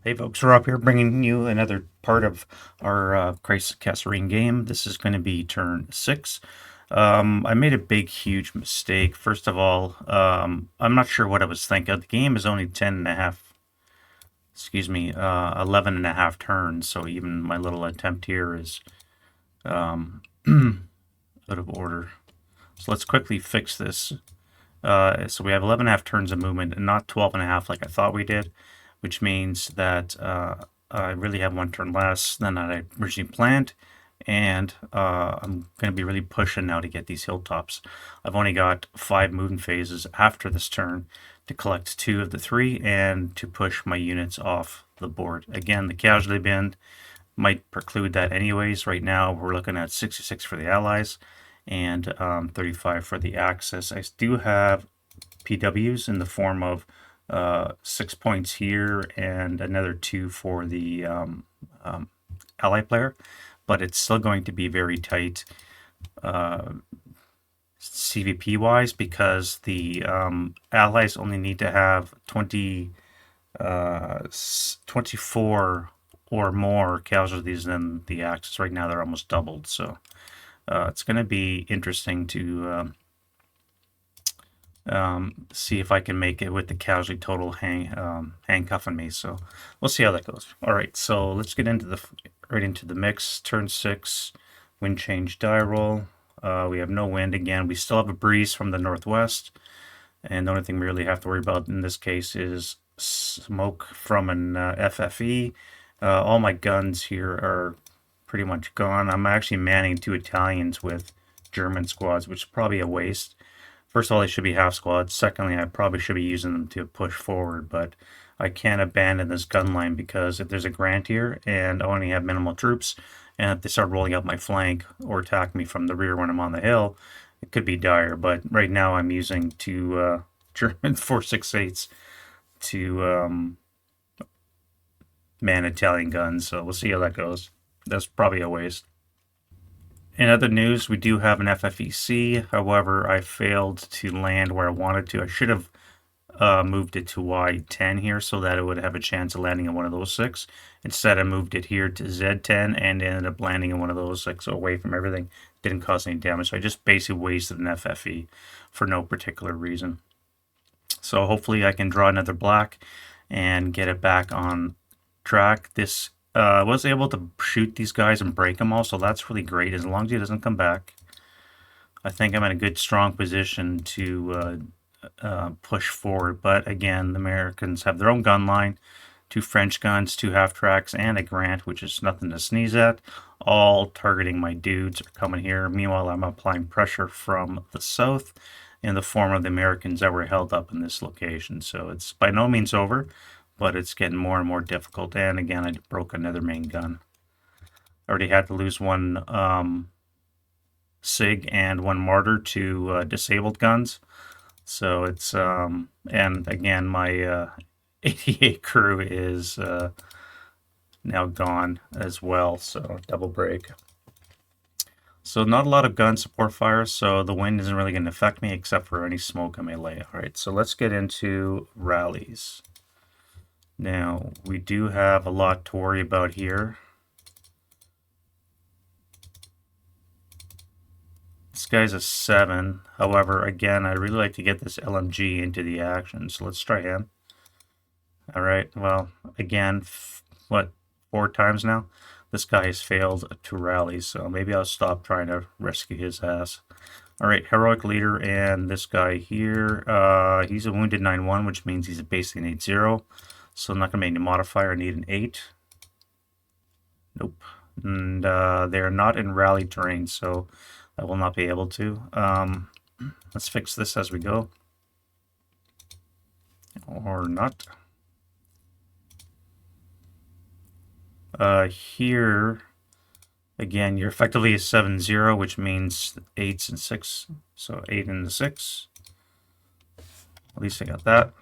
Hey folks, we're up here bringing you another part of our Kasserine game. This is going to be turn 6. I made a big, huge mistake. First of all, I'm not sure what I was thinking. The game is only 10 and a half, 11 and a half turns, so even my little attempt here is out of order. So let's quickly fix this. So we have 11 and a half turns of movement and not 12 and a half like I thought we did, which means that I really have one turn less than I originally planned. And I'm going to be really pushing now to get these hilltops. I've only got 5 movement phases after this turn to collect 2 of the 3 and to push my units off the board. Again, the casualty bin might preclude that anyways. Right now we're looking at 66 for the Allies and 35 for the Axis. I do have PWs in the form of 6 points here and another 2 for the ally player, but it's still going to be very tight CVP wise because the allies only need to have 24 or more casualties than the Axis. Right now they're almost doubled, so it's going to be interesting to see if I can make it with the casualty total handcuffing me. So we'll see how that goes. All right, so let's get into right into the mix. Turn 6, wind change die roll. We have no wind again. We still have a breeze from the northwest, and the only thing we really have to worry about in this case is smoke from an FFE. All my guns here are pretty much gone. I'm actually manning 2 Italians with German squads, which is probably a waste. First of all, they should be half squads. Secondly, I probably should be using them to push forward, but I can't abandon this gun line because if there's a Grant here and I only have minimal troops, and if they start rolling up my flank or attack me from the rear when I'm on the hill, it could be dire. But right now I'm using 2 German 4.68s to man Italian guns, so we'll see how that goes. That's probably a waste. In other news, we do have an FFEC. However, I failed to land where I wanted to. I should have moved it to Y10 here so that it would have a chance of landing in one of those 6. Instead, I moved it here to Z10 and ended up landing in one of those 6 away from everything. Didn't cause any damage. So I just basically wasted an FFE for no particular reason. So hopefully I can draw another black and get it back on track. This was able to shoot these guys and break them all, so that's really great. As long as he doesn't come back, I think I'm in a good, strong position to push forward. But again, the Americans have their own gun line, 2 French guns, 2 half tracks, and a Grant, which is nothing to sneeze at. All targeting my dudes are coming here. Meanwhile, I'm applying pressure from the south in the form of the Americans that were held up in this location. So it's by no means over, but it's getting more and more difficult. And again, I broke another main gun. I already had to lose 1 SIG and 1 Martyr to disabled guns. So it's, and again, my 88 crew is now gone as well, so double break. So not a lot of gun support fire, so the wind isn't really going to affect me except for any smoke I may lay. All right, so let's get into rallies. Now, we do have a lot to worry about here. This guy's a 7. However, again, I really like to get this LMG into the action, so let's try him. All right, well, again, what, 4 times now? This guy has failed to rally, so maybe I'll stop trying to rescue his ass. All right, heroic leader, and this guy here, he's a wounded 9-1, which means he's basically an 8-0. So I'm not going to make any modifier. I need an 8. Nope. And they're not in rally terrain, so I will not be able to. Let's fix this as we go. Or not. Here, again, you're effectively a 7-0, which means 8s and 6. So 8 and the 6. At least I got that.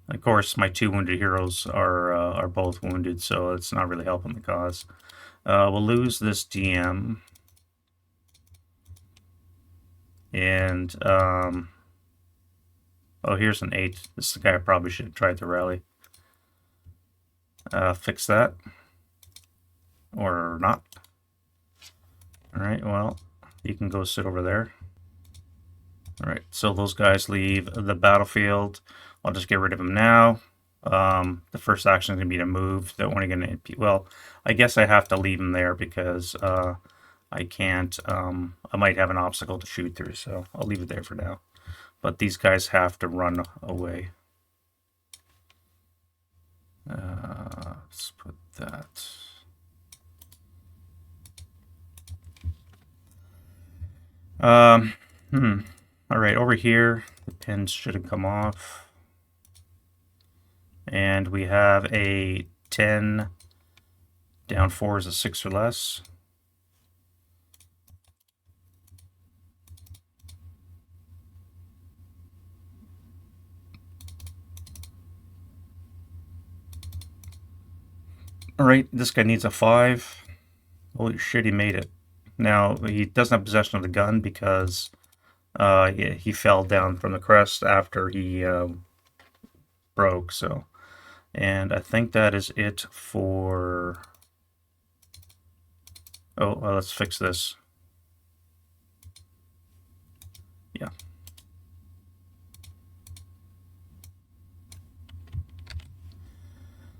Of course, my 2 wounded heroes are both wounded, so it's not really helping the cause. We'll lose this DM. And Oh, here's an 8. This is the guy I probably should have tried to rally. Fix that. Or not. Alright, well, you can go sit over there. Alright, so those guys leave the battlefield. I'll just get rid of them now. The first action is going to be to move. They're only going to... Well, I guess I have to leave them there because I can't... I might have an obstacle to shoot through, so I'll leave it there for now. But these guys have to run away. Let's put that... All right, over here, the pins should have come off. And we have a 10, down 4 is a 6 or less. All right, this guy needs a 5. Holy shit, he made it. Now, he doesn't have possession of the gun because he fell down from the crest after he broke, so... And I think that is it for... Oh, well, let's fix this. Yeah.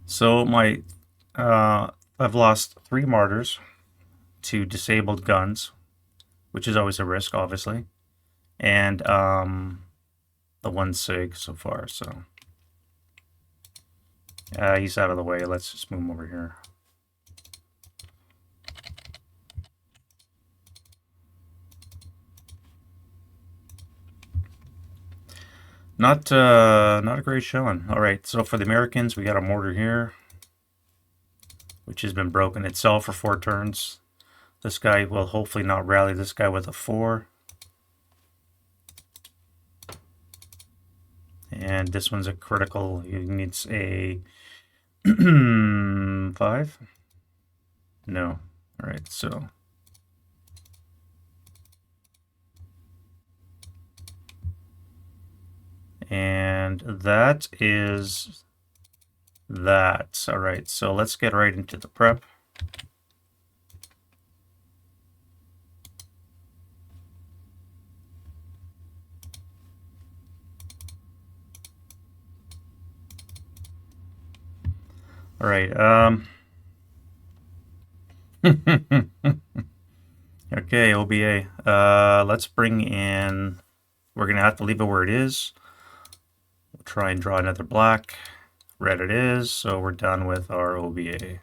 So my... I've lost 3 martyrs to disabled guns, which is always a risk, obviously. And the 1 SIG so far, so... he's out of the way. Let's just move him over here. Not a great showing. All right, so for the Americans, we got a mortar here, which has been broken itself for 4 turns. This guy will hopefully not rally this guy with a 4. And this one's a critical. He needs a 5? No. All right, so... And that is that. All right, so let's get right into the prep. All right. Okay, OBA. Let's bring in... We're going to have to leave it where it is. We'll try and draw another black. Red it is, so we're done with our OBA.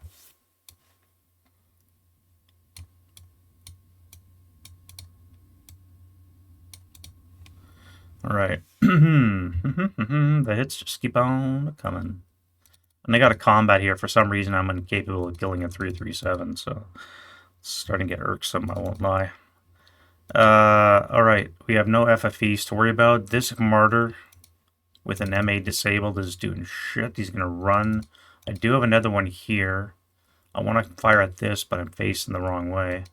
All right. The hits just keep on coming. And they got a combat here. For some reason, I'm incapable of killing a 337, so it's starting to get irksome, I won't lie. All right, we have no FFEs to worry about. This martyr with an MA disabled is doing shit. He's going to run. I do have another one here. I want to fire at this, but I'm facing the wrong way.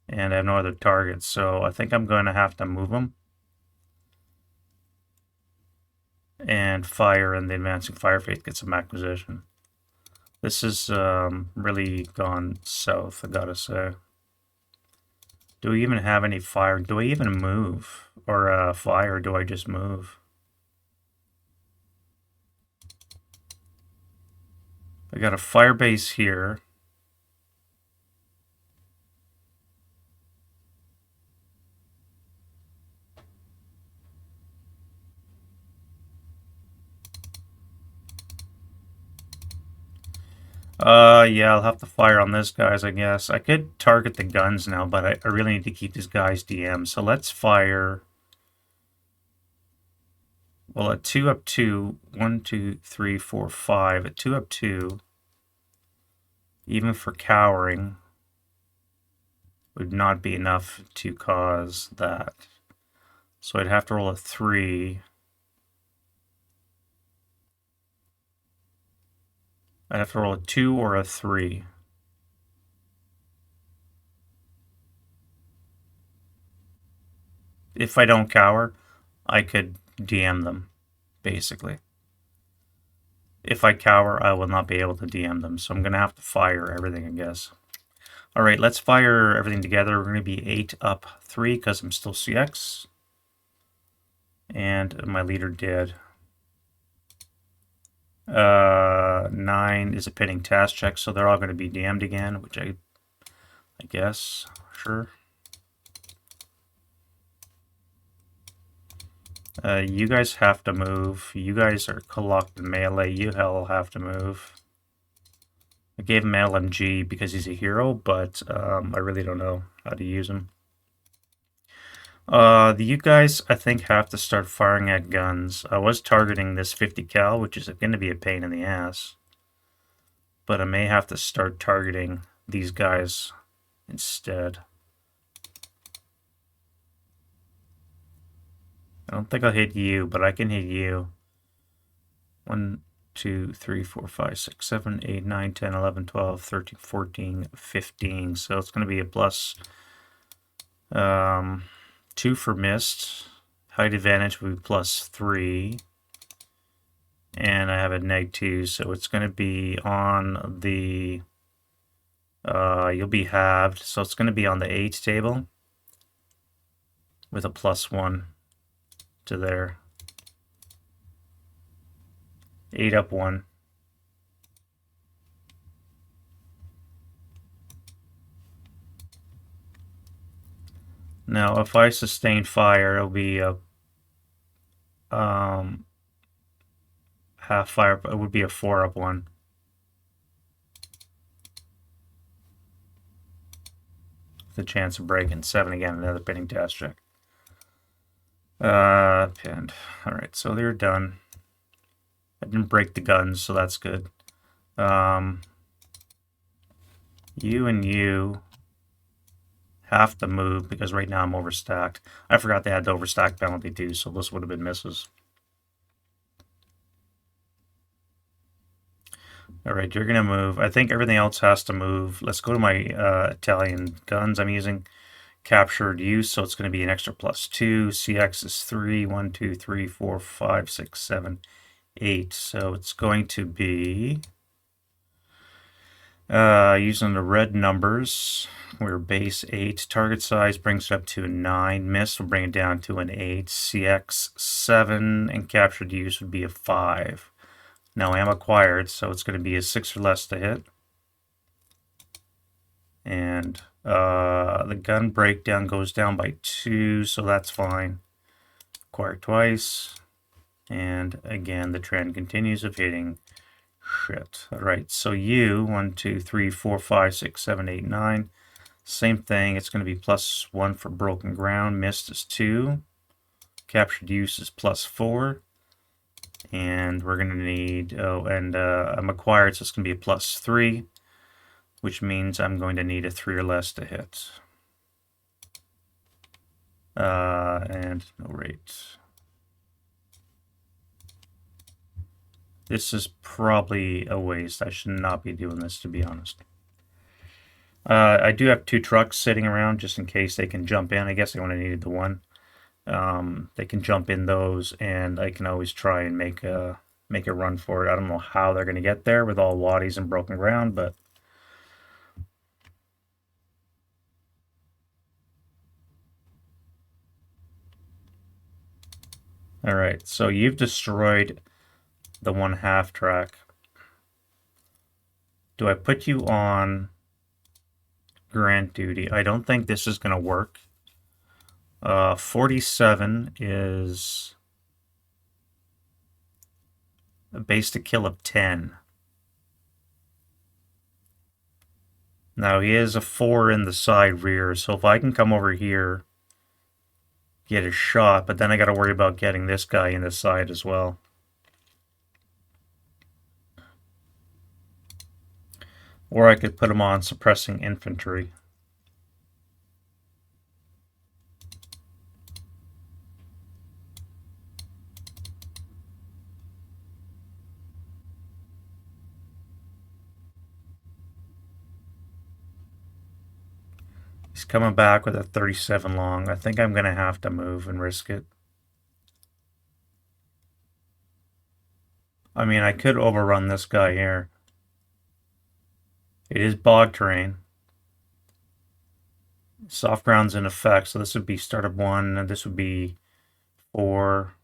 And I have no other targets, so I think I'm going to have to move him. And fire, and the advancing fire faith gets some acquisition. This has really gone south, I gotta say. Do we even have any fire? Do I even move? Or fire, do I just move? I got a fire base here. Yeah, I'll have to fire on this guys, I guess. I could target the guns now, but I really need to keep these guys DM. So let's fire. Well, at 2 up 2, 1, 2, 3, 4, 5. At 2 up 2, even for cowering, would not be enough to cause that. So I'd have to roll a 3. I'd have to roll a 2 or a 3. if I don't cower, I could DM them, basically. If I cower, I will not be able to DM them, so I'm going to have to fire everything, I guess. Alright, let's fire everything together. We're going to be 8 up 3 because I'm still CX. And my leader did. 9 is a pending task check, so they're all going to be DM'd again, which I guess, sure. You guys have to move. You guys are locked in melee. You hell have to move. I gave him LMG because he's a hero, but I really don't know how to use him. You guys, I think, have to start firing at guns. I was targeting this 50 cal, which is going to be a pain in the ass. But I may have to start targeting these guys instead. I don't think I'll hit you, but I can hit you. 1, 2, 3, 4, 5, 6, 7, 8, 9, 10, 11, 12, 13, 14, 15. So it's going to be a plus 2 for missed. Height advantage will be plus 3. And I have a -2, so it's going to be on the... you'll be halved, so it's going to be on the 8 table with a plus 1 to there. 8 up 1. Now, if I sustain fire, it'll be a half fire. It would be a 4 up 1. The chance of breaking 7 again. Another pinning task check. Pinned. All right, so they're done. I didn't break the guns, so that's good. You and you have to move because right now I'm overstacked. I forgot they had the overstack penalty too, so this would have been misses. All right, you're gonna move. I think everything else has to move. Let's go to my Italian guns I'm using. Captured use, so it's going to be an extra plus 2. CX is 3. 1, 2, 3, 4, 5, 6, 7, 8. So it's going to be using the red numbers. We're base 8. Target size brings it up to a 9. Miss will bring it down to an 8. CX 7 and captured use would be a 5. Now I am acquired, so it's going to be a 6 or less to hit. And the gun breakdown goes down by 2, so that's fine. Acquired twice. And again, the trend continues of hitting shit. All right, so you, 1, 2, 3, 4, 5, 6, 7, 8, 9. Same thing, it's going to be plus 1 for broken ground. Missed is 2. Captured use is plus 4. And we're going to need, I'm acquired, so it's going to be a plus 3. Which means I'm going to need a 3 or less to hit. And no rate. This is probably a waste. I should not be doing this, to be honest. I do have 2 trucks sitting around just in case they can jump in. I guess I only needed the 1. They can jump in those, and I can always try and make a run for it. I don't know how they're going to get there with all waddies and broken ground, but all right, so you've destroyed the 1/2 track. Do I put you on grant duty? I don't think this is going to work. 47 is a base to kill of 10. Now he is a 4 in the side rear, so if I can come over here, get a shot, but then I got to worry about getting this guy in the side as well. Or I could put him on suppressing infantry. He's coming back with a 37 long. I think I'm going to have to move and risk it. I mean, I could overrun this guy here. It is bog terrain. Soft ground's in effect, so this would be start of 1, and this would be 4.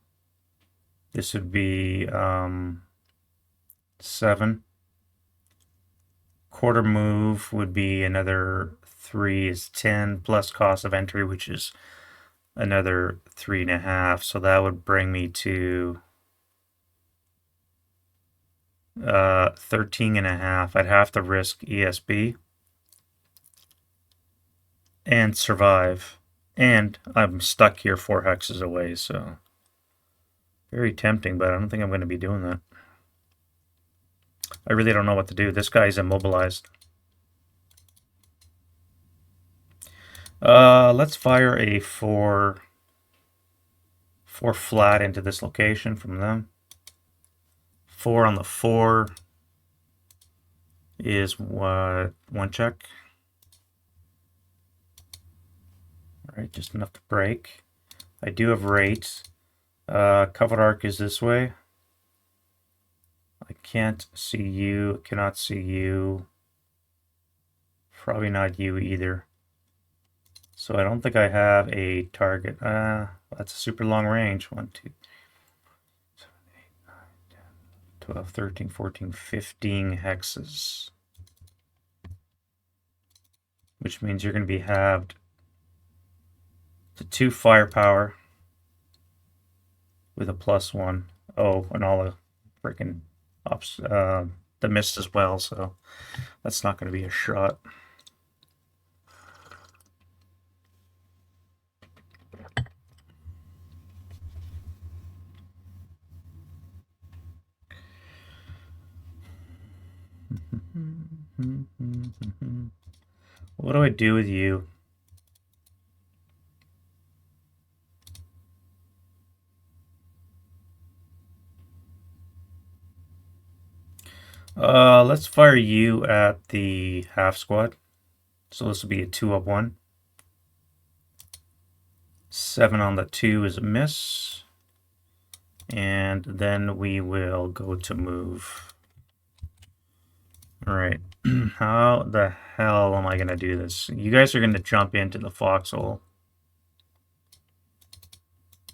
This would be 7. Quarter move would be another 3 is 10 plus cost of entry, which is another 3.5. So that would bring me to 13.5. I'd have to risk ESB and survive. And I'm stuck here 4 hexes away, so very tempting, but I don't think I'm going to be doing that. I really don't know what to do. This guy's immobilized. Let's fire a 4 flat into this location from them. 4 on the 4 is what? 1 check. All right, just enough to break. I do have rates. Covered arc is this way. I can't see you, cannot see you. Probably not you either. So I don't think I have a target. That's a super long range. 1, 2, 7, 8, 9, 10, 12, 13, 14, 15 hexes. Which means you're going to be halved to 2 firepower with a +1. Oh, and all the freaking the mist as well, so that's not going to be a shot. What do I do with you? Let's fire you at the half squad. So this will be a 2-up-1. 7 on the 2 is a miss. And then we will go to move. All right. How the hell am I going to do this? You guys are going to jump into the foxhole.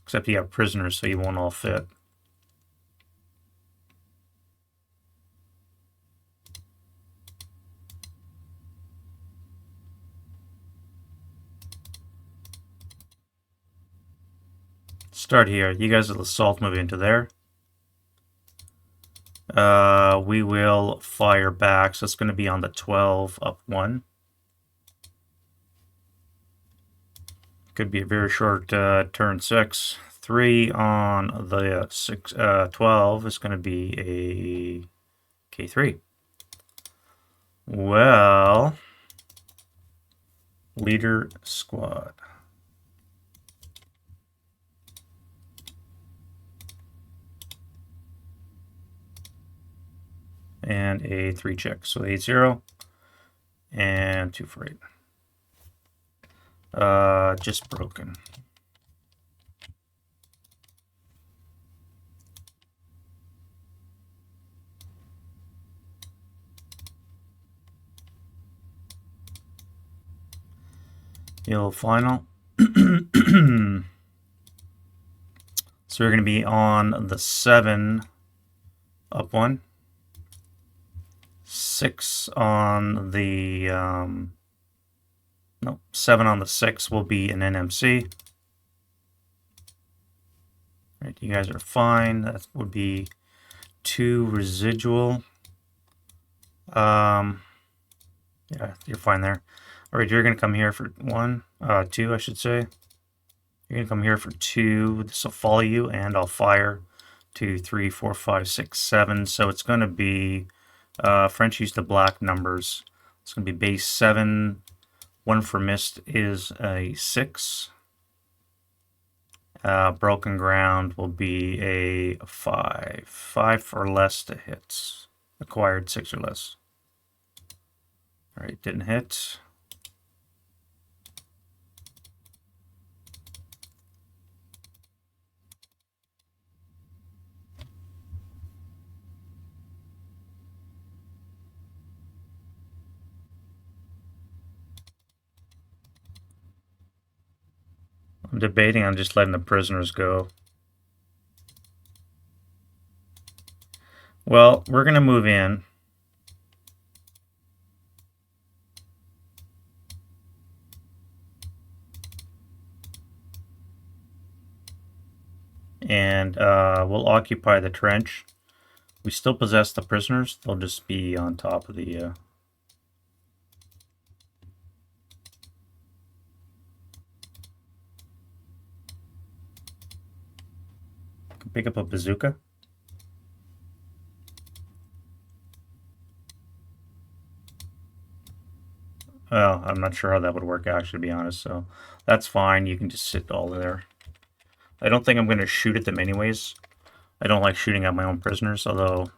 Except you have prisoners, so you won't all fit. Start here. You guys will assault move into there. We will fire back, so it's going to be on the 12-up-1. Could be a very short turn 6. 3 on the 12 is going to be a K3. Well, leader squad. And a 3 check. So 8-0 and 2 for 8. Just broken. Heal final. So we're going to be on the 7-up-1. 6 on the 7 on the 6 will be an NMC. Right, you guys are fine. That would be 2 residual. Yeah, you're fine there. All right, you're gonna come here for 2, I should say. You're gonna come here for 2. This will follow you, and I'll fire 2, 3, 4, 5, 6, 7. So it's gonna be French use the black numbers. It's going to be base 7. 1 for mist is a 6. Broken ground will be a 5. 5 for less to hit. Acquired 6 or less. All right, didn't hit. I'm debating on just letting the prisoners go. Well, we're going to move in. And we'll occupy the trench. We still possess the prisoners. They'll just be on top of the... Pick up a bazooka. Well, I'm not sure how that would work, actually, to be honest. So that's fine. You can just sit all there. I don't think I'm going to shoot at them anyways. I don't like shooting at my own prisoners, although...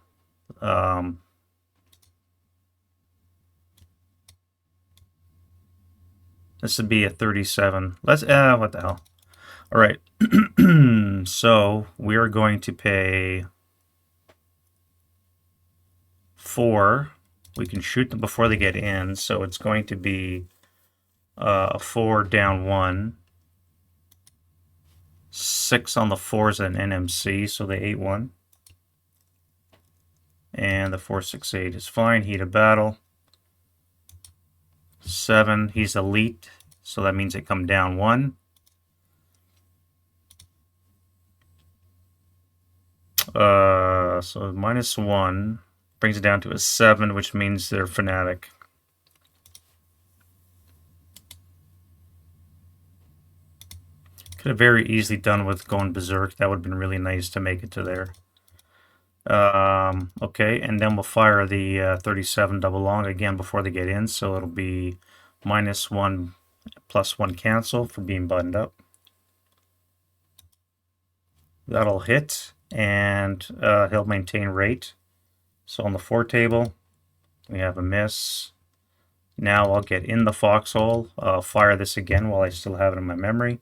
this would be a 37. Let's... what the hell? All right. So we are going to pay 4. We can shoot them before they get in, so it's going to be a 4 down 1. 6 on the 4 is an NMC, so the 8-1. And the 468 is fine. Heat of battle. 7, he's elite, so that means they come down 1. So -1 brings it down to a 7, which means they're fanatic. Could have very easily done with going berserk. That would have been really nice to make it to there. Okay, and then we'll fire the 37 double long again before they get in, so it'll be -1 +1 cancel for being buttoned up. That'll hit, and he'll maintain rate. So on the 4 table, we have a miss. Now I'll get in the foxhole. I'll fire this again while I still have it in my memory.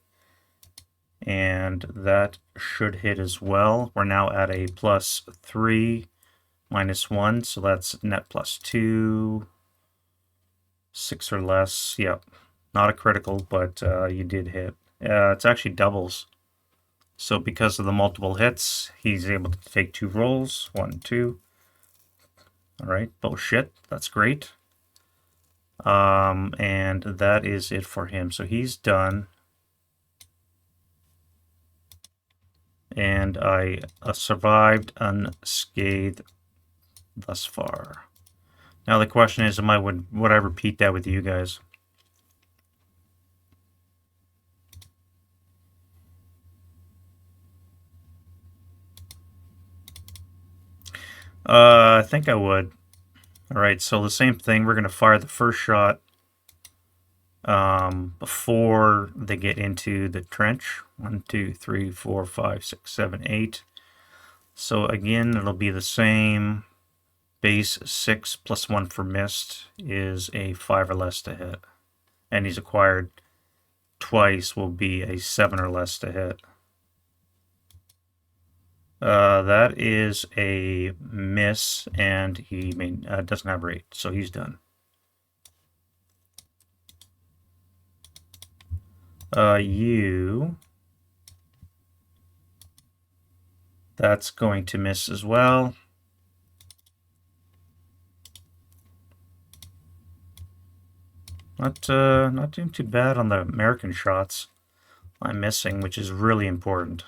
And that should hit as well. We're now at a +3, -1, so that's net +2. 6 or less. Yep. Not a critical, but you did hit. It's actually doubles. So because of the multiple hits, he's able to take 2 rolls. 1, 2. Alright, bullshit. That's great. And that is it for him. So he's done. And I survived unscathed thus far. Now the question is, would I repeat that with you guys? I think I would. Alright, so the same thing. We're going to fire the first shot before they get into the trench. 1, 2, 3, 4, 5, 6, 7, 8. So again, it'll be the same. Base 6 +1 for missed is a 5 or less to hit. And he's acquired twice will be a 7 or less to hit. That is a miss, and he doesn't have rate, so he's done. That's going to miss as well. Not doing too bad on the American shots. I'm missing, which is really important.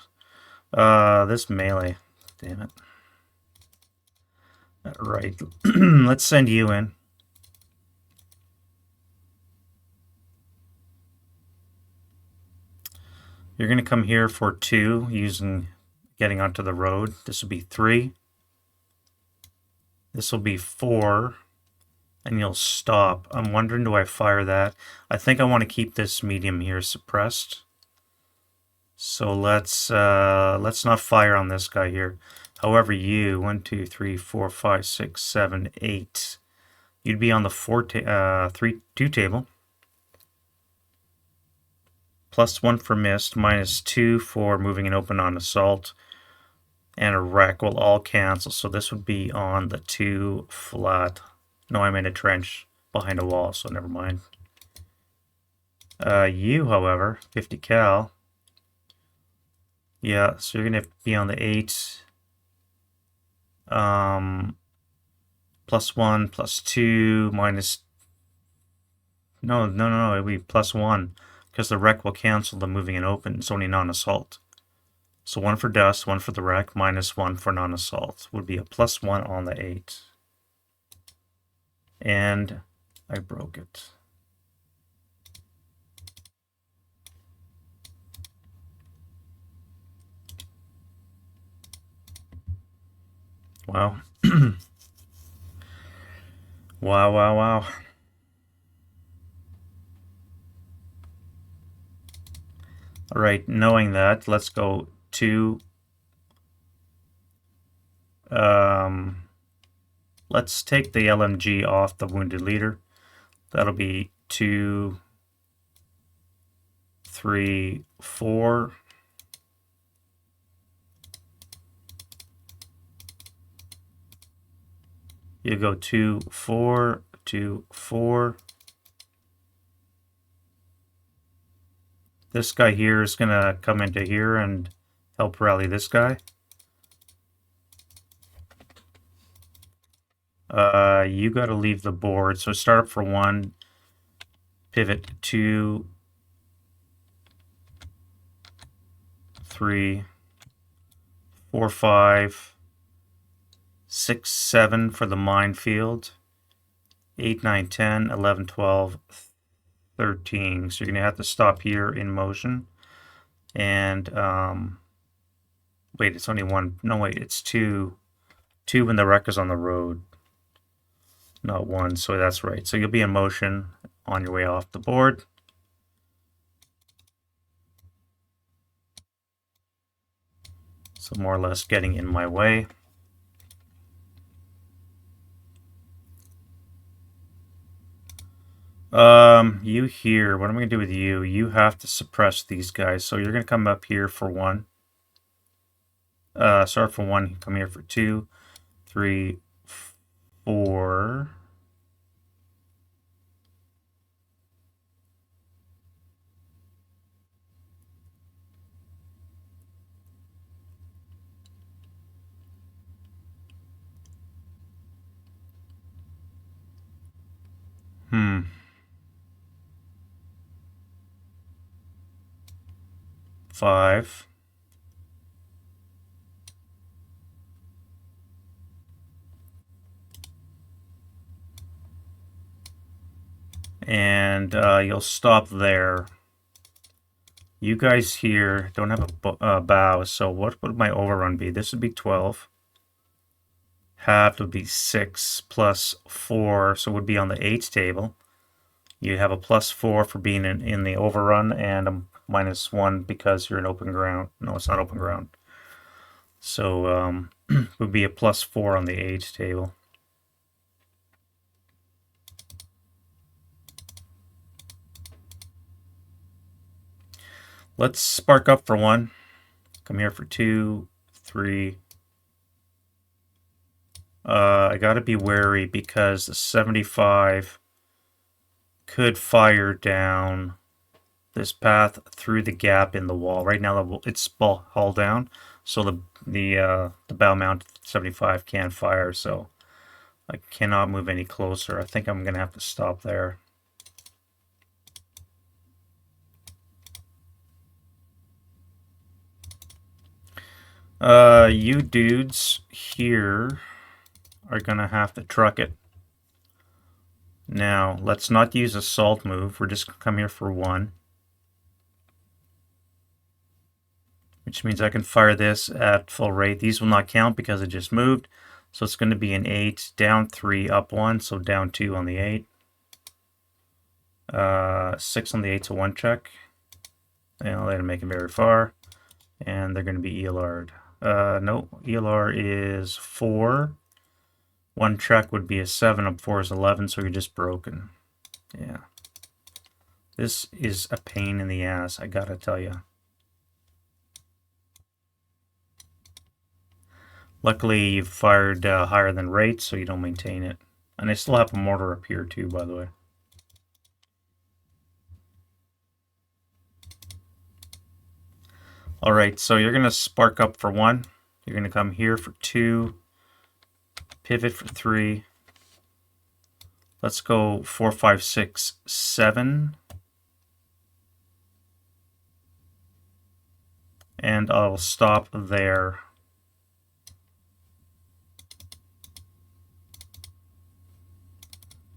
This melee. Damn it. Right. Let's send you in. You're going to come here for 2, getting onto the road. This will be 3. This will be 4. And you'll stop. I'm wondering, do I fire that? I think I want to keep this medium here suppressed. So let's not fire on this guy here. However, 1, 2, 3, 4, 5, 6, 7, 8. You'd be on the 2 table. +1 for missed, -2 for moving and open on assault, and a wreck will all cancel. So this would be on the 2 flat. No, I'm in a trench behind a wall, so never mind. You, however, 50 cal. Yeah, so you're gonna be on the 8. +1, +2, minus. No, no, no, no. It'll be +1 because the wreck will cancel the moving and open. It's only non-assault. So 1 for dust, 1 for the wreck, -1 for non-assault would be a +1 on the 8. And I broke it. Wow. Wow, wow, wow. All right, knowing that, let's go to let's take the LMG off the wounded leader. That'll be 2, 3, 4. You go 2, 4, 2, 4. This guy here is gonna come into here and help rally this guy. You gotta leave the board. So start up for 1, pivot 2, 3, 4, 5, 6, 7 for the minefield. 8, 9, 10, 11, 12, 13. So you're gonna have to stop here in motion. And wait, it's only 1. No, wait, it's 2. 2 when the wreck is on the road. Not 1, so that's right. So you'll be in motion on your way off the board. So more or less getting in my way. You here, what am I gonna do with you? You have to suppress these guys. So you're gonna come up here for 1. Start for 1, come here for 2, 3, 4. Hmm. 5. And you'll stop there. You guys here don't have a bow, so what would my overrun be? This would be 12. Half would be 6 plus 4, so it would be on the 8 table. You have a +4 for being in the overrun and a -1 because you're in open ground. No, it's not open ground. So it would be a +4 on the 8 table. Let's spark up for 1. Come here for 2, 3. I gotta be wary because the 75 could fire down this path through the gap in the wall. Right now it's hull down, so the bow mount 75 can't fire, so I cannot move any closer. I think I'm gonna have to stop there. You dudes here are gonna have to truck it. Now, let's not use a salt move. We're just gonna come here for 1. Which means I can fire this at full rate. These will not count because it just moved. So it's going to be an 8, down 3, up 1, so down 2 on the 8. 6 on the 8's a 1 check. And they didn't make it very far. And they're going to be ELR'd. No, ELR is 4. 1 check would be a 7, up 4 is 11, so you're just broken. Yeah. This is a pain in the ass, I gotta tell you. Luckily, you've fired higher than rate, so you don't maintain it. And I still have a mortar up here too, by the way. All right, so you're going to spark up for 1. You're going to come here for 2. Pivot for 3. Let's go 4, 5, 6, 7. And I'll stop there.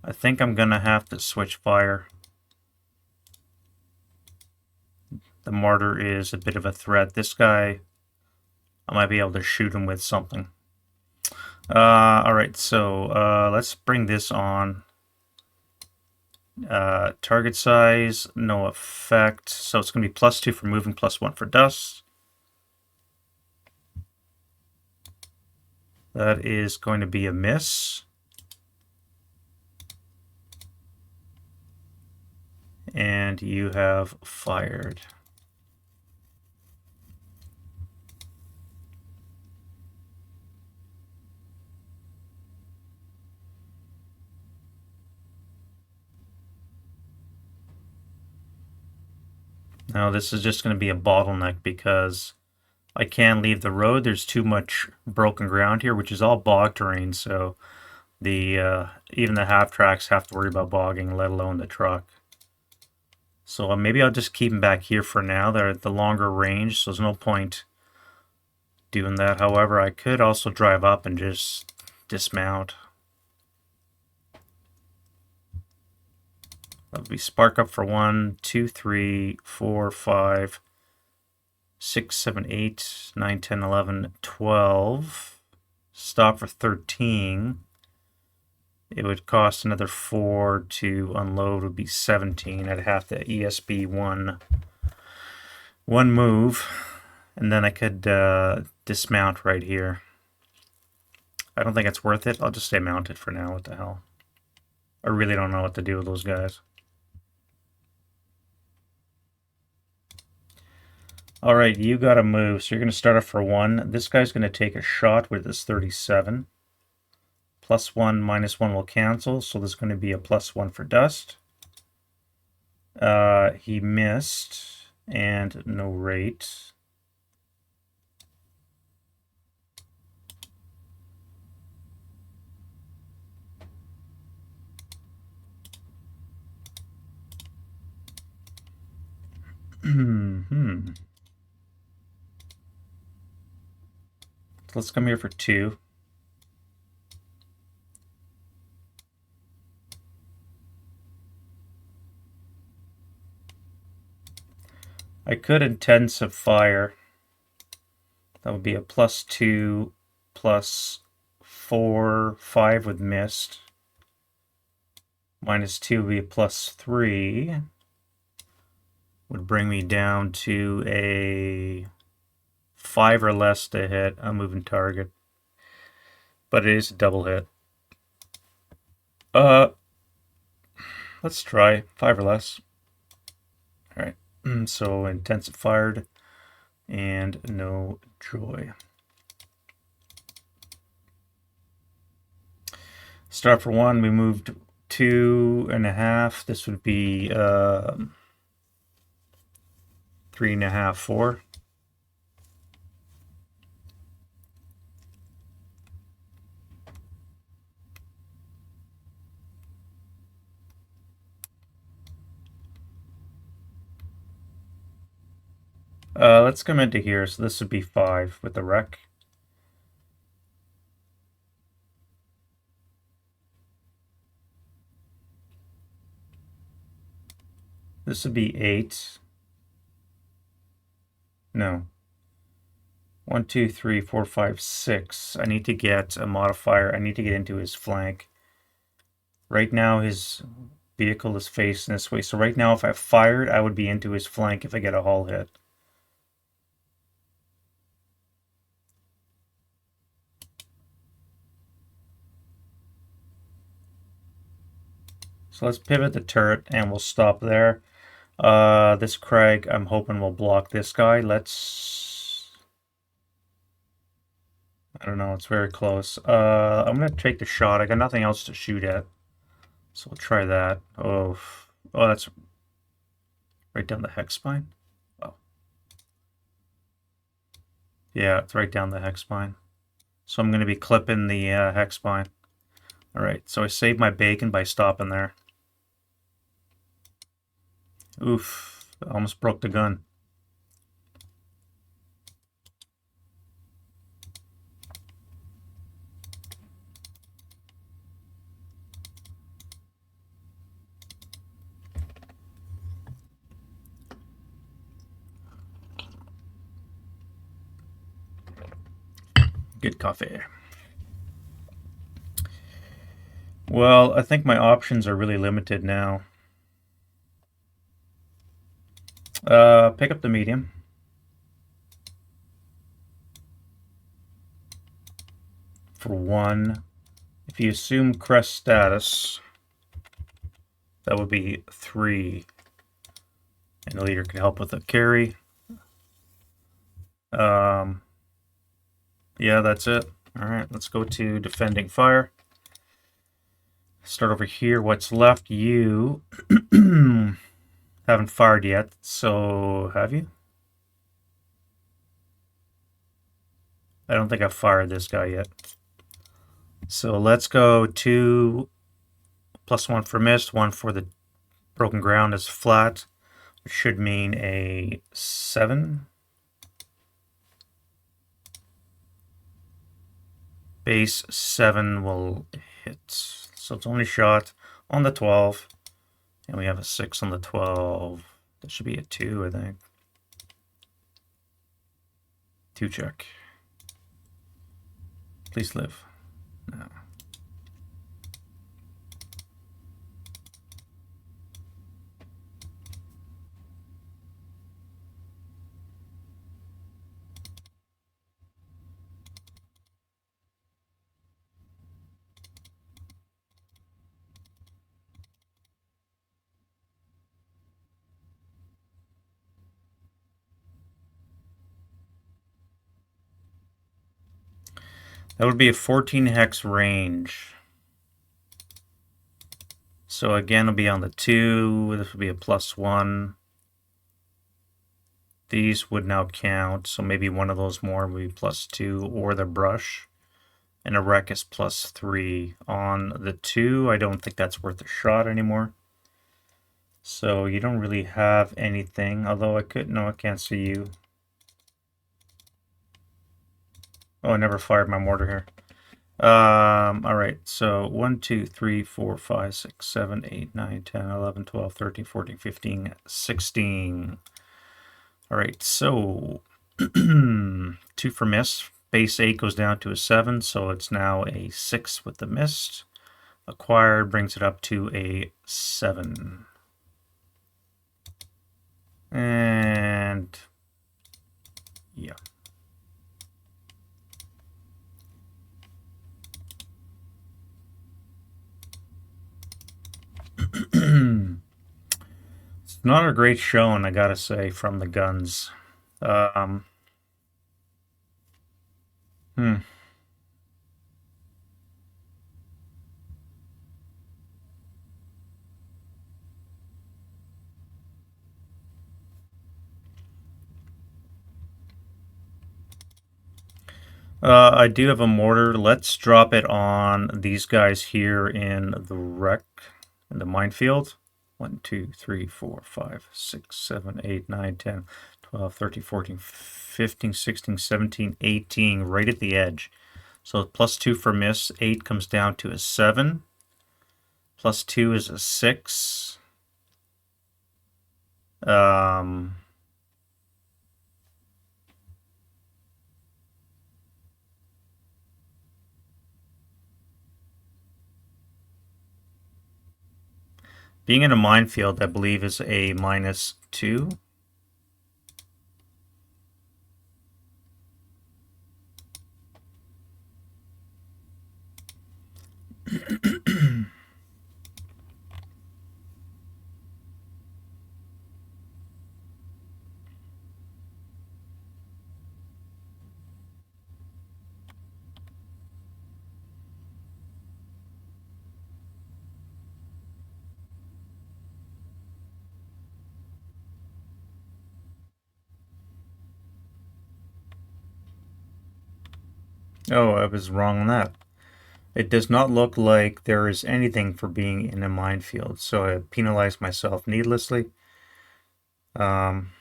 I think I'm going to have to switch fire. The mortar is a bit of a threat. This guy, I might be able to shoot him with something. Alright, so let's bring this on. Target size, no effect. So it's going to be +2 for moving, +1 for dust. That is going to be a miss. And you have fired. Now this is just going to be a bottleneck because I can't leave the road. There's too much broken ground here, which is all bog terrain, so the even the half tracks have to worry about bogging, let alone the truck. So maybe I'll just keep them back here for now. They're at the longer range, so there's no point doing that. However, I could also drive up and just dismount. That would be spark up for 1, 2, 3, 4, 5, 6, 7, 8, 9, 10, 11, 12. Stop for 13. It would cost another 4 to unload, would be 17. I'd have to ESB one move, and then I could dismount right here. I don't think it's worth it. I'll just stay mounted for now. What the hell? I really don't know what to do with those guys. All right, you got to move. So you're going to start off for 1. This guy's going to take a shot with his 37. +1, -1 will cancel, so there's going to be a +1 for dust. He missed, and no rate. Let's come here for 2. I could intensive fire. That would be a +2, +4, 5 with mist. -2 would be a +3. Would bring me down to a 5 or less to hit a moving target. But it is a double hit. Let's try 5 or less. Alright, so intensive fired and no joy. Start for 1, we moved 2.5. This would be 3.5, 4. Let's come into here. So this would be 5 with the wreck. This would be 8. No. 1, 2, 3, 4, 5, 6. I need to get a modifier. I need to get into his flank. Right now his vehicle is facing this way. So right now if I fired, I would be into his flank if I get a hull hit. So let's pivot the turret and we'll stop there. This Craig, I'm hoping will block this guy. I don't know, it's very close. I'm gonna take the shot. I got nothing else to shoot at. So we'll try that. Oh, that's right down the hex spine. Oh. Yeah, it's right down the hex spine. So I'm going to be clipping the hex spine. Alright, so I saved my bacon by stopping there. Oof, almost broke the gun. Good coffee. Well, I think my options are really limited now. Pick up the medium. For 1. If you assume crest status, that would be 3. And the leader can help with a carry. Yeah, that's it. Alright, let's go to defending fire. Start over here. What's left? You haven't fired yet, so have you? I don't think I've fired this guy yet. So let's go 2 plus 1 for missed, 1 for the broken ground is flat, which should mean a 7. Base 7 will hit. So it's only shot on the 12. And we have a 6 on the 12. That should be a 2, I think. 2 check. Please live. No. That would be a 14 hex range. So again, it'll be on the 2. This would be a +1. These would now count. So maybe one of those more would be +2, or the brush. And a wreck is +3. On the 2, I don't think that's worth a shot anymore. So you don't really have anything. Although I could. No, I can't see you. Oh, I never fired my mortar here. All right, so 1, 2, 3, 4, 5, 6, 7, 8, 9, 10, 11, 12, 13, 14, 15, 16. All right, so 2 for miss. Base 8 goes down to a 7, so it's now a 6 with the mist. Acquired brings it up to a 7. And yeah. It's not a great showing, I gotta say, from the guns. Hmm. I do have a mortar. Let's drop it on these guys here in the wreck, in the minefield. 1, 2, 3, 4, 5, 6, 7, 8, 9, 10, 12, 13, 14, 15, 16, 17, 18, right at the edge. So +2 for miss. 8 comes down to a 7. +2 is a 6. Being in a minefield, I believe, is a -2. Oh, I was wrong on that. It does not look like there is anything for being in a minefield, so I penalized myself needlessly. Um,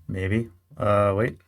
maybe. Wait.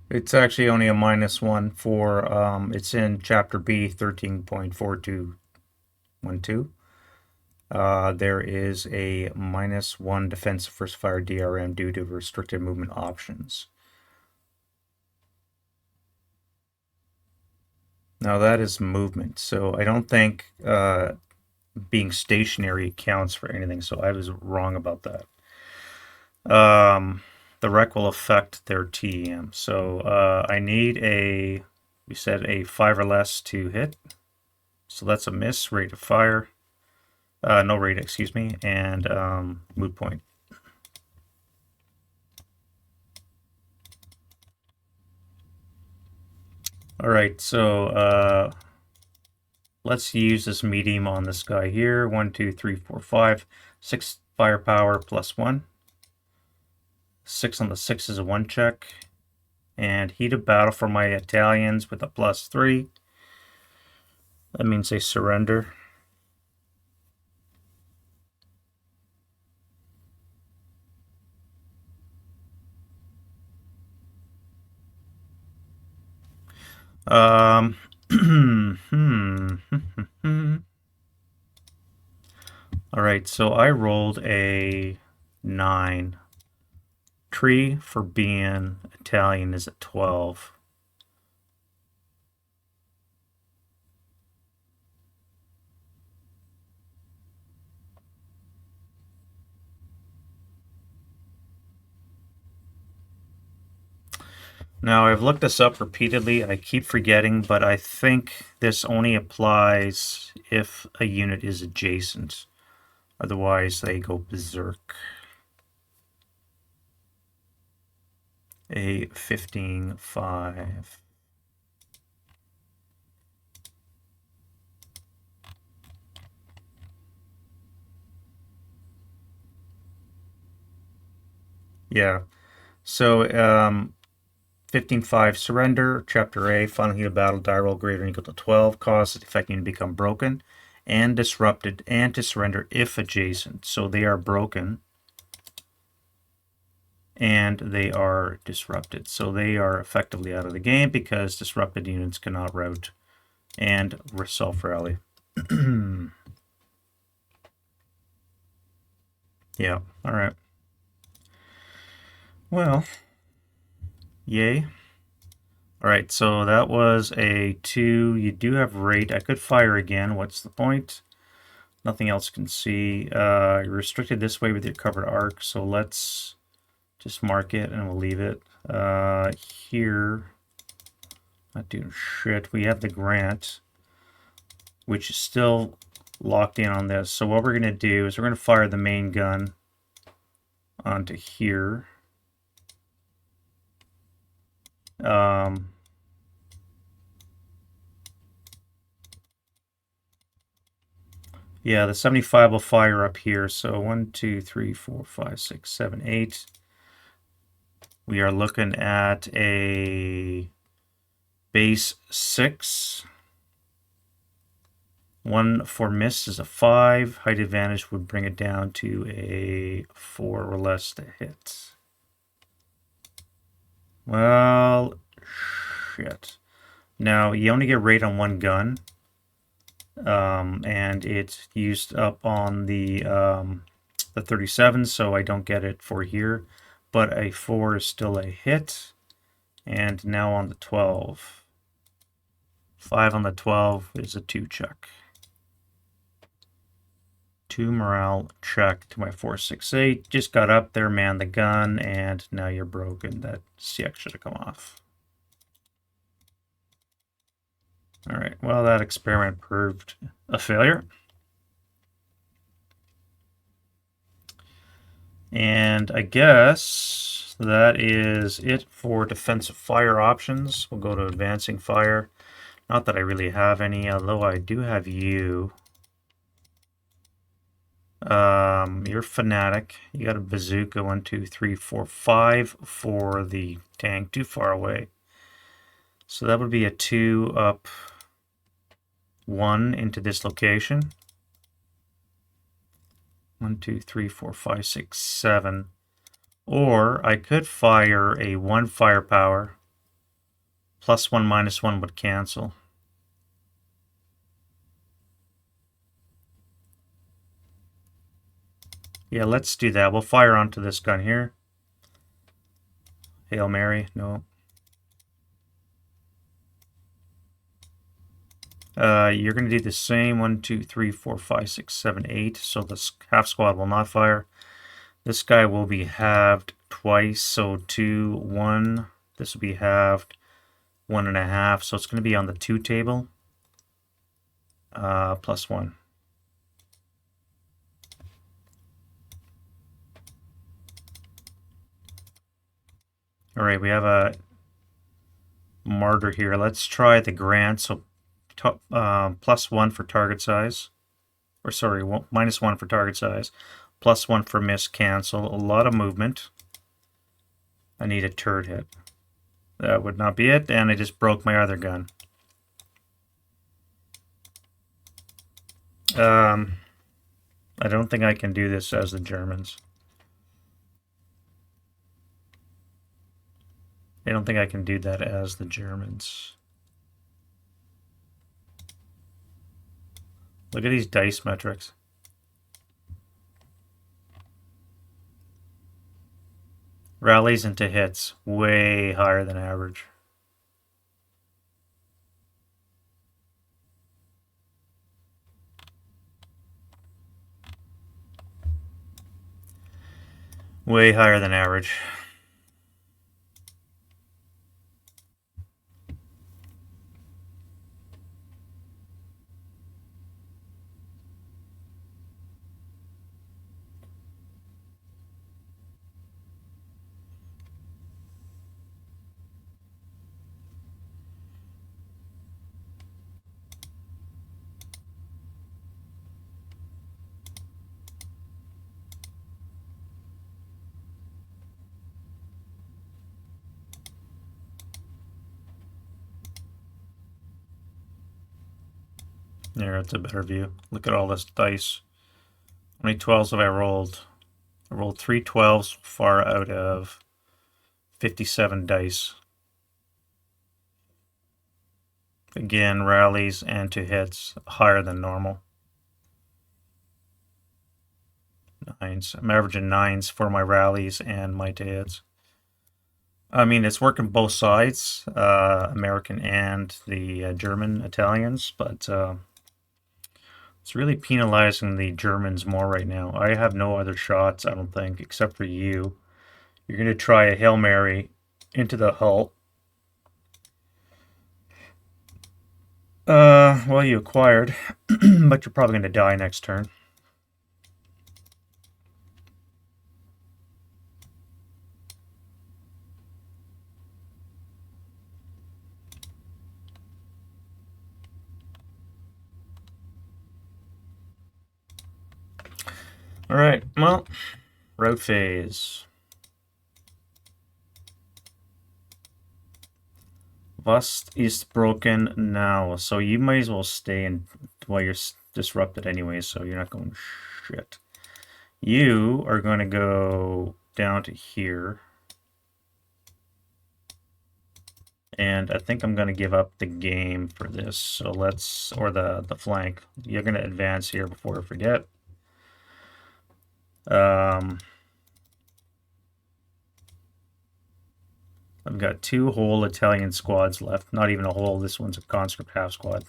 It's actually only a -1 for, it's in Chapter B, 13.4212. There is a -1 defensive first fire DRM due to restricted movement options. Now that is movement, so I don't think being stationary counts for anything, so I was wrong about that. The wreck will affect their TEM, so I need we said a 5 or less to hit, so that's a miss, rate of fire, no rate, excuse me, and mood point. All right, so let's use this medium on this guy here. 1, 2, 3, 4, 5, 6 firepower plus 1. 6 on the 6 is a 1 check. And heat of battle for my Italians with a +3. That means they surrender. Um, All right, so I rolled a 9. Tree for being Italian is a 12. Now, I've looked this up repeatedly. I keep forgetting, but I think this only applies if a unit is adjacent. Otherwise, they go berserk. A 15-5. Yeah. So, 15-5 surrender, Chapter A, final heat of battle, die roll greater than or equal to 12, causes the effect unit to become broken and disrupted and to surrender if adjacent. So they are broken and they are disrupted. So they are effectively out of the game because disrupted units cannot route and self-rally. Yeah, all right. Well, yay. All right, so that was a 2. You do have rate. I could fire again. What's the point? Nothing else can see. You're restricted this way with your covered arc, so let's just mark it and we'll leave it. Here, not doing shit. We have the grant, which is still locked in on this. So what we're going to do is we're going to fire the main gun onto here. Yeah, the 75 will fire up here. So 1, 2, 3, 4, 5, 6, 7, 8. We are looking at a base 6. 1 for miss is a 5. Height advantage would bring it down to a 4 or less to hit. Well, shit. Now, you only get rate on 1 gun. And it's used up on the 37, so I don't get it for here. But a 4 is still a hit. And now on the 12. 5 on the 12 is a 2 check. 2 morale check to my 468. Just got up there, man the gun, and now you're broken. That CX should have come off. Alright, well, that experiment proved a failure. And I guess that is it for defensive fire options. We'll go to advancing fire. Not that I really have any, although I do have you. You're fanatic. You got a bazooka, 1, 2, 3, 4, 5 for the tank, too far away. So that would be a 2 up 1 into this location. 1, 2, 3, 4, 5, 6, 7. Or I could fire a 1 firepower. +1, -1 would cancel. Yeah, let's do that. We'll fire onto this gun here. Hail Mary, no. You're going to do the same. 1, 2, 3, 4, 5, 6, 7, 8. So this half squad will not fire. This guy will be halved twice. So 2, 1. This will be halved 1.5. So it's going to be on the 2 table. +1. All right, we have a martyr here. Let's try the grant. So +1 for target size. Or sorry, -1 for target size. +1 for miss, cancel. A lot of movement. I need a turret hit. That would not be it, and I just broke my other gun. I don't think I can do this as the Germans. I don't think I can do that as the Germans. Look at these dice metrics. Rallies into hits, way higher than average. Way higher than average. There, it's a better view. Look at all this dice. How many 12s have I rolled? I rolled 3 12s far out of 57 dice. Again, rallies and to hits higher than normal. 9s. I'm averaging 9s for my rallies and my to hits. I mean, it's working both sides, American and the German Italians, but it's really penalizing the Germans more right now. I have no other shots, I don't think, except for you. You're going to try a Hail Mary into the hull. Well, you acquired, but you're probably going to die next turn. All right, well, road phase. Vast is broken now, so you might as well stay and well, you're disrupted anyway, so you're not going shit. You are going to go down to here. And I think I'm going to give up the game for this. So let's, or the flank. You're going to advance here before I forget. I've got 2 whole Italian squads left. Not even a whole. This one's a conscript half squad.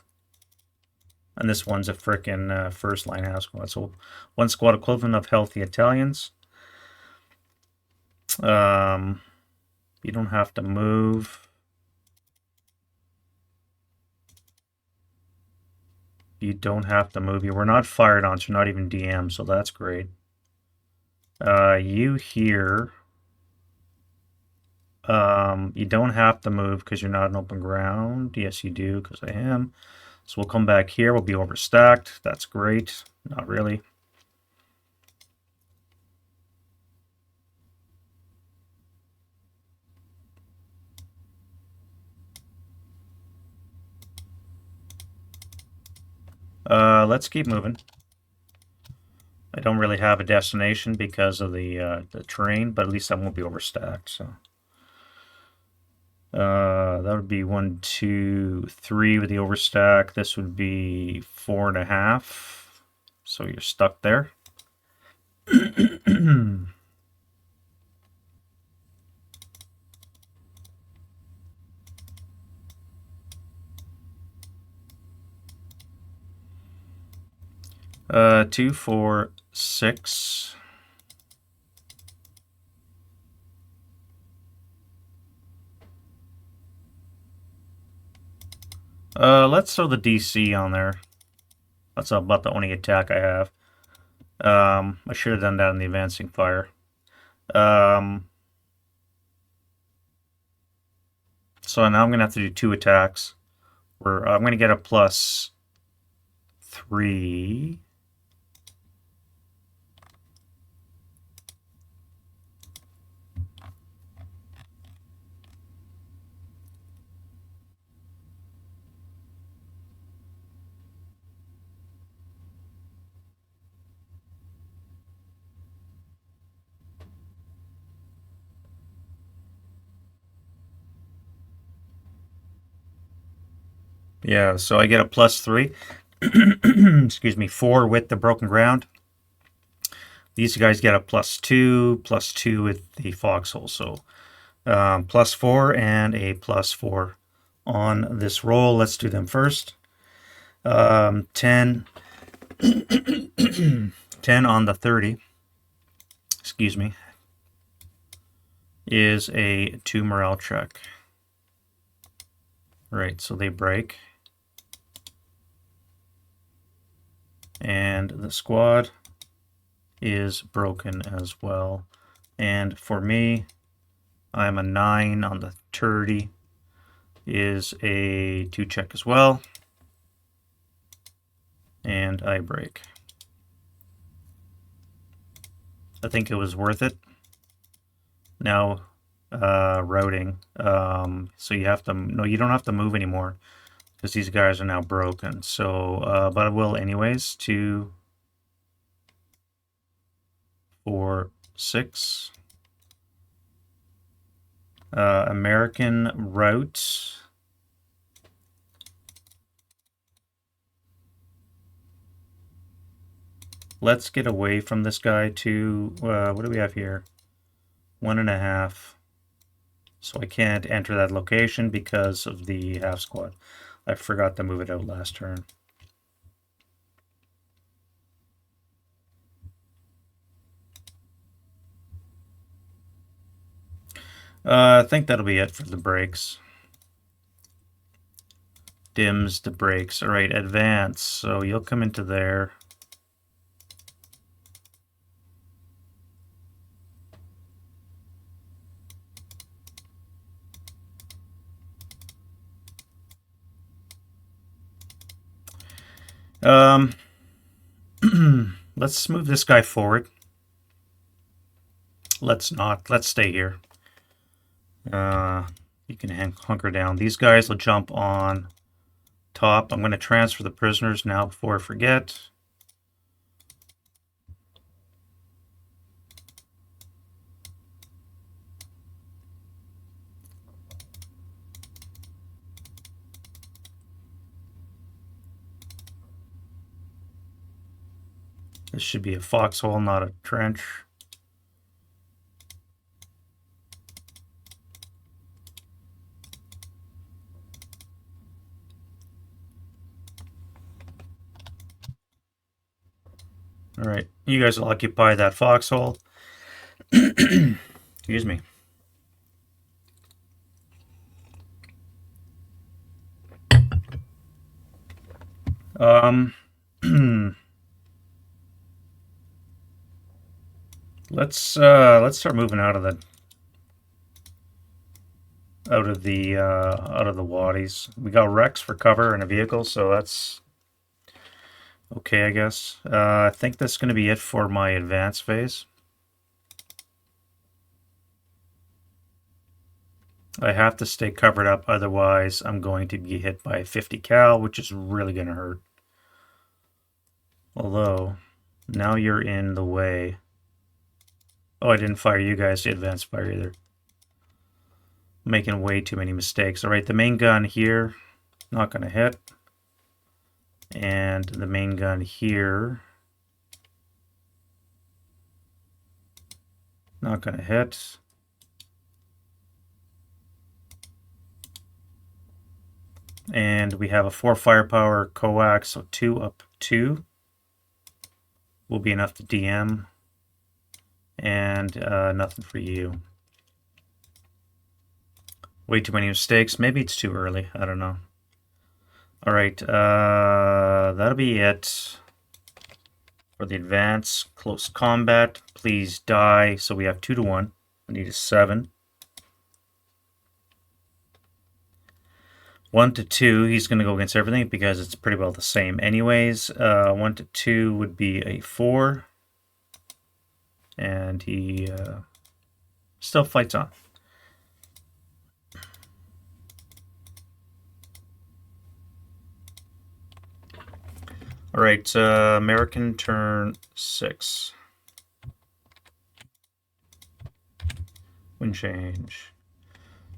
And this one's a frickin' first line half squad. So 1 squad equivalent of healthy Italians. You don't have to move. You don't have to move. You were not fired on, so you're not even DM, so that's great. You here. You don't have to move because you're not in open ground. Yes, you do, because I am. So we'll come back here. We'll be overstacked. That's great. Not really. Let's keep moving. I don't really have a destination because of the terrain, but at least I won't be overstacked. So that would be 1, 2, 3 with the overstack. This would be 4.5. So you're stuck there. 2, 4, 6. Let's throw the DC on there. That's about the only attack I have. I should have done that in the advancing fire. So now I'm going to have to do 2 attacks. I'm going to get a +3. Yeah, so I get a +3. Excuse me, 4 with the broken ground. These guys get a +2 with the foxhole. So +4 and a +4 on this roll. Let's do them first. 10. 10 on the 30. Excuse me. Is a 2 morale check. Right, so they break. And the squad is broken as well. And for me, I'm a 9 on the 30. Is a 2 check as well. And I break. I think it was worth it. Now, routing. So you have to, no, you don't have to move anymore because these guys are now broken. So, but I will anyways. 2, 4, 6. American route. Let's get away from this guy to, what do we have here? 1.5. So I can't enter that location because of the half squad. I forgot to move it out last turn. I think that'll be it for the breaks. Dims the breaks. All right, advance. So you'll come into there. Let's move this guy forward. Let's not. Let's stay here. You can hunker down. These guys will jump on top. I'm going to transfer the prisoners now before I forget. This should be a foxhole, not a trench. All right, you guys will occupy that foxhole. Excuse me. Let's start moving out of the wadis. We got wrecks for cover and a vehicle, so that's okay, I guess. I think that's going to be it for my advance phase. I have to stay covered up, otherwise I'm going to be hit by 50 cal, which is really going to hurt. Although, now you're in the way. Oh, I didn't fire you guys to advance fire either. Making way too many mistakes. All right, the main gun here, not going to hit. And the main gun here, not going to hit. And we have a 4 firepower coax, so 2 up 2 will be enough to DM. And nothing for you. Way too many mistakes. Maybe it's too early. I don't know. All right, that'll be it for the advance. Close combat. Please die. So we have 2 to 1. We need a 7. 1 to 2, he's going to go against everything because it's pretty well the same anyways. 1 to 2 would be a 4. And he still fights on. All right, American turn 6. Wind change.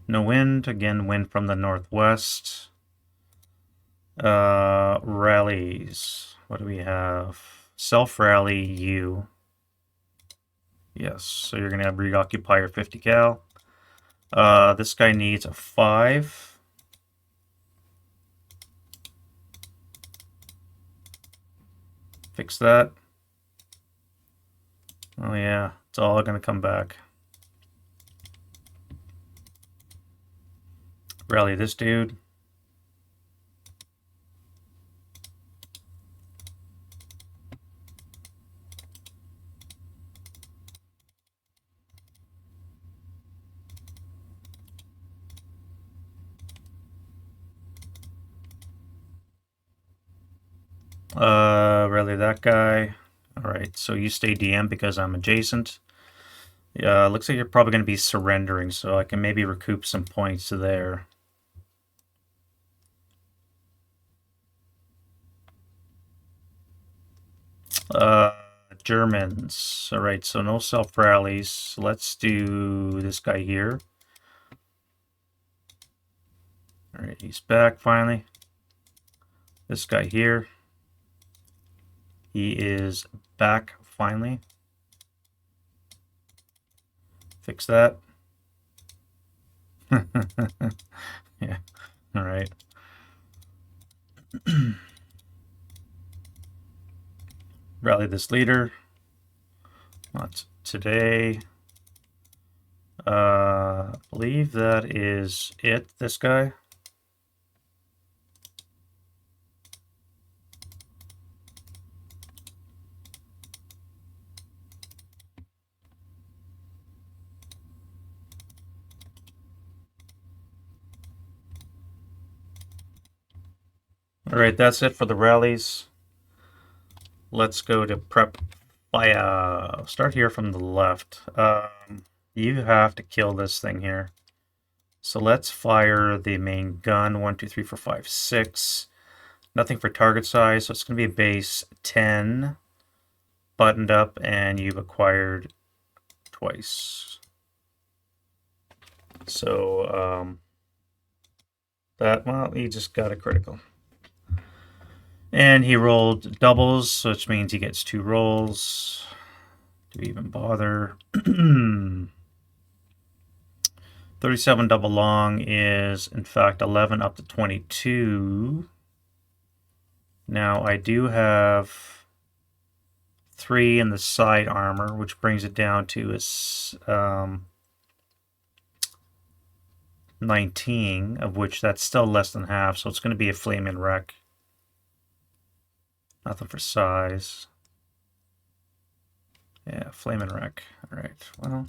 No wind. Again, wind from the northwest. Rallies. What do we have? Self-rally U. Yes, so you're going to reoccupy your 50 cal. This guy needs a 5. Fix that. Oh yeah, it's all going to come back. Rally this dude. Rally that guy. Alright, so you stay DM because I'm adjacent. Looks like you're probably going to be surrendering, so I can maybe recoup some points there. Germans. Alright, so no self-rallies. Let's do this guy here. Alright, he's back finally. This guy here. He is back finally. Fix that. Yeah, alright. Rally this leader. Not today. I believe that is it, this guy. Alright, that's it for the rallies. Let's go to prep fire. Start here from the left. You have to kill this thing here. So let's fire the main gun. 1, 2, 3, 4, 5, 6. Nothing for target size, so it's going to be a base 10, buttoned up, and you've acquired twice. So well, he just got a critical. And he rolled doubles, which means he gets 2 rolls. Do we even bother? 37 double long is, in fact, 11 up to 22. Now, I do have 3 in the side armor, which brings it down to 19, of which that's still less than half, so it's going to be a flaming wreck. Nothing for size. Yeah, flaming wreck. All right, well.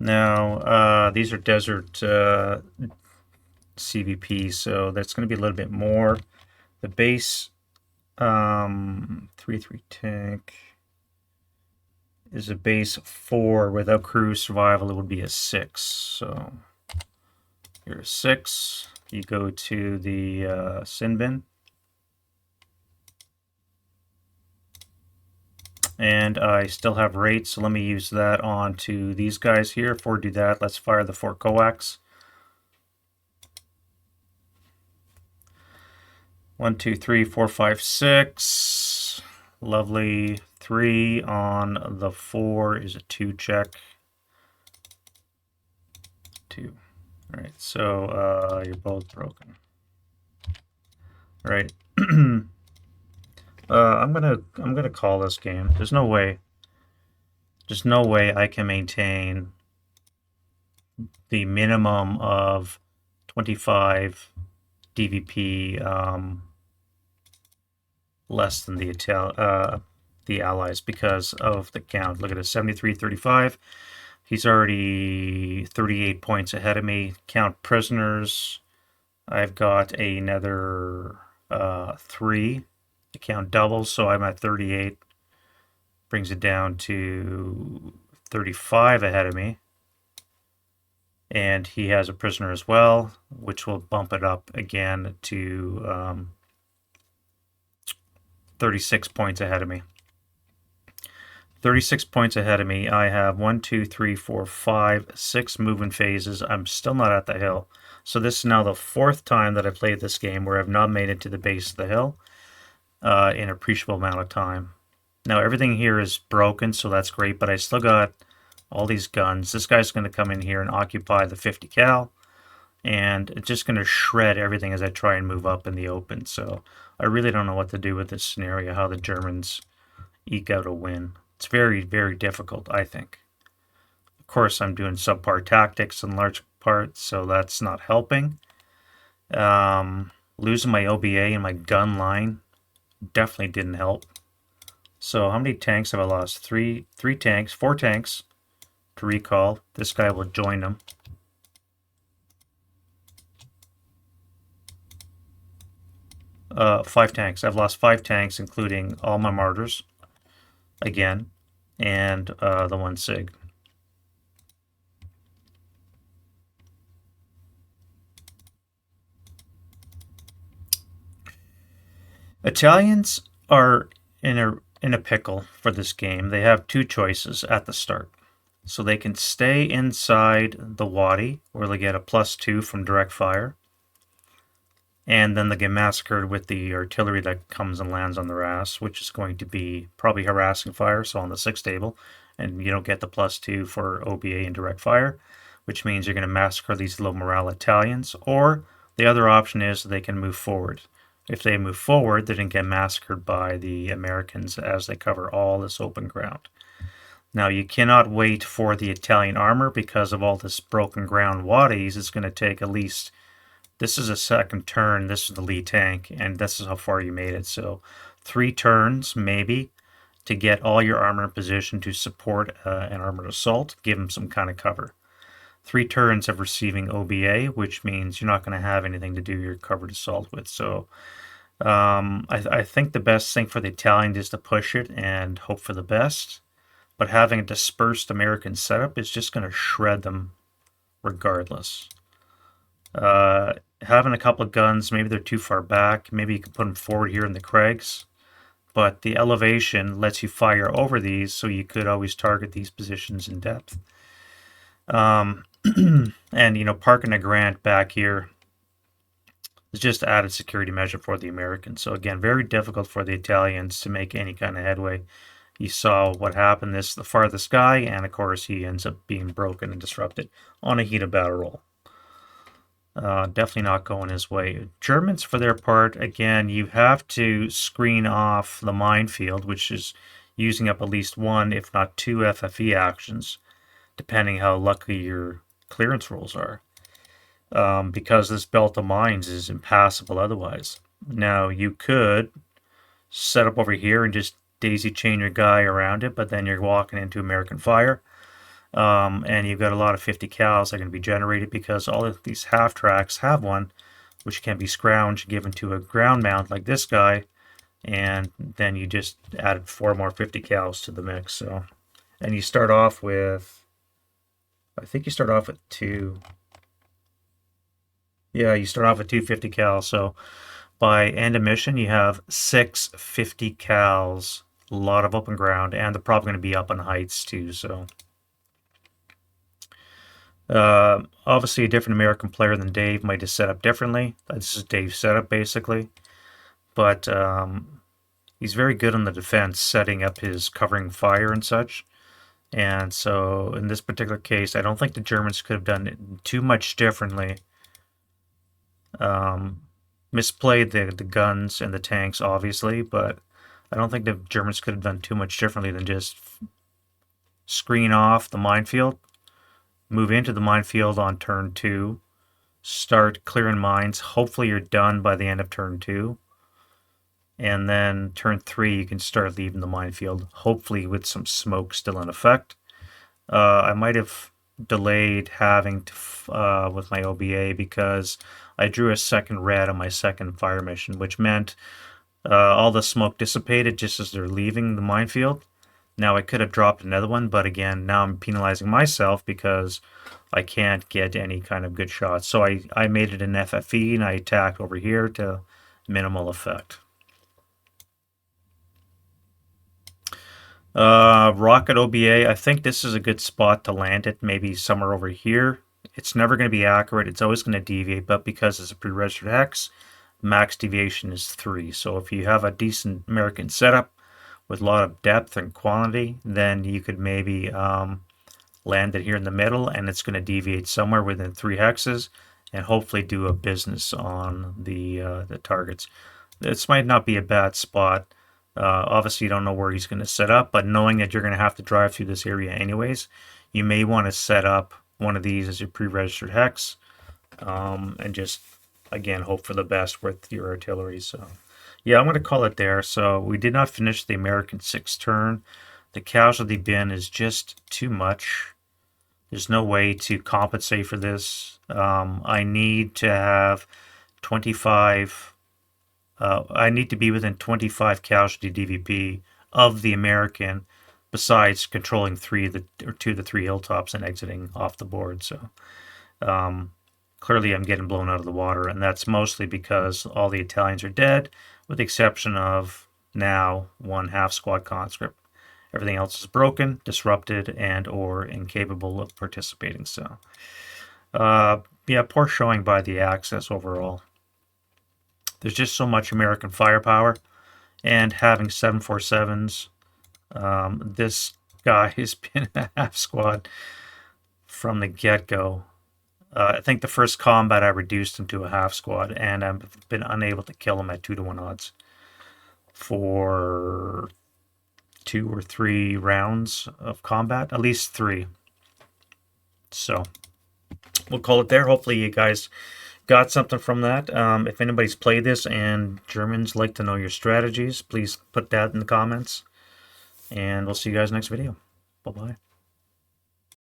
Now, these are desert CVP, so that's going to be a little bit more. The base 3/3 tank is a base 4. Without crew survival, it would be a 6. So you're a 6. You go to the sin bin. And I still have rates, so let me use that on to these guys here. Before we do that, let's fire the 4 coax. 1, 2, 3, 4, 5, 6. Lovely. 3 on the 4 is a 2 check. 2. All right, so you're both broken. All right. I'm gonna call this game. There's no way I can maintain the minimum of 25 DVP less than the allies because of the count. Look at it, 73-35. He's already 38 points ahead of me. Count prisoners. I've got another 3. The count doubles, so I'm at 38. Brings it down to 35 ahead of me. And he has a prisoner as well, which will bump it up again to 36 points ahead of me. 36 points ahead of me. I have 1, 2, 3, 4, 5, 6 movement phases. I'm still not at the hill. So this is now the 4th time that I played this game where I've not made it to the base of the hill in an appreciable amount of time. Now everything here is broken, so that's great, but I still got all these guns. This guy's going to come in here and occupy the 50 cal, and it's just going to shred everything as I try and move up in the open. So I really don't know what to do with this scenario, how the Germans eke out a win. It's very, very difficult, I think. Of course, I'm doing subpar tactics in large part, so that's not helping. Losing my OBA and my gun line definitely didn't help. So how many tanks have I lost? 3 tanks, 4 tanks to recall. This guy will join them. 5 tanks. I've lost 5 tanks, including all my martyrs again, and the 1 SIG. Italians are in a pickle for this game. They have 2 choices at the start. So they can stay inside the wadi, where they get a +2 from direct fire, and then they get massacred with the artillery that comes and lands on their ass, which is going to be probably harassing fire, so on the 6th table, and you don't get the +2 for OBA and direct fire, which means you're going to massacre these low morale Italians. Or the other option is they can move forward. If they move forward, they didn't get massacred by the Americans as they cover all this open ground. Now, you cannot wait for the Italian armor because of all this broken ground wadis. It's going to take at least, this is a second turn, this is the lead tank, and this is how far you made it. So 3 turns, maybe, to get all your armor in position to support an armored assault, give them some kind of cover. 3 turns of receiving OBA, which means you're not going to have anything to do your covered assault with. So I think the best thing for the Italians is to push it and hope for the best. But having a dispersed American setup is just going to shred them regardless. Having a couple of guns, maybe they're too far back. Maybe you can put them forward here in the crags. But the elevation lets you fire over these, so you could always target these positions in depth. And, parking a Grant back here is just added security measure for the Americans. So again, very difficult for the Italians to make any kind of headway. You saw what happened. This the farthest guy, and of course he ends up being broken and disrupted on a heated battle roll. Definitely not going his way. Germans, for their part, again, you have to screen off the minefield, which is using up at least 1, if not 2 FFE actions, depending how lucky your clearance rolls are. Because this belt of mines is impassable otherwise. Now, you could set up over here and just daisy chain your guy around it, but then you're walking into American fire. And you've got a lot of 50 cals that are going to be generated because all of these half tracks have one, which can be scrounged, given to a ground mount like this guy, and then you just added 4 more 50 cals to the mix. So, and you start off with, I think you start off with 2. Yeah, you start off with 2 50 cals. So by end of mission, you have 6 50 cals, a lot of open ground, and they're probably going to be up on heights too. So. Obviously, a different American player than Dave might have set up differently. This is Dave's setup, basically. But he's very good on the defense, setting up his covering fire and such. And so, in this particular case, I don't think the Germans could have done it too much differently. Misplayed the guns and the tanks, obviously, but I don't think the Germans could have done too much differently than just screen off the minefield, move into the minefield on turn 2, start clearing mines. Hopefully you're done by the end of turn 2. And then turn 3, you can start leaving the minefield, hopefully with some smoke still in effect. I might have delayed having to, with my OBA, because I drew a second red on my second fire mission, which meant all the smoke dissipated just as they're leaving the minefield. Now, I could have dropped another one, but again, now I'm penalizing myself because I can't get any kind of good shots. So I made it an FFE, and I attacked over here to minimal effect. Rocket OBA, I think this is a good spot to land it, maybe somewhere over here. It's never going to be accurate. It's always going to deviate, but because it's a pre-registered hex, max deviation is 3. So if you have a decent American setup with a lot of depth and quantity, then you could maybe land it here in the middle, and it's going to deviate somewhere within 3 hexes and hopefully do a business on the targets. This might not be a bad spot. Obviously, you don't know where he's going to set up, but knowing that you're going to have to drive through this area anyways, you may want to set up one of these as your pre-registered hex, and just, again, hope for the best with your artillery. So, yeah, I'm going to call it there. So we did not finish the American 6th turn. The casualty bin is just too much. There's no way to compensate for this. I need to have 25... I need to be within 25 casualty DVP of the American, besides controlling 2 of the 3 hilltops and exiting off the board. So clearly I'm getting blown out of the water, and that's mostly because all the Italians are dead, with the exception of now 1 half squad conscript. Everything else is broken, disrupted, and or incapable of participating. So yeah, poor showing by the Axis overall. There's just so much American firepower, and having 747s, this guy has been a half squad from the get-go. I think the first combat I reduced him to a half squad, and I've been unable to kill him at 2-to-1 odds for 2 or 3 rounds of combat, at least 3. So we'll call it there. Hopefully you guys got something from that. If anybody's played this and Germans like to know your strategies, please put that in the comments. And we'll see you guys next video. Bye-bye.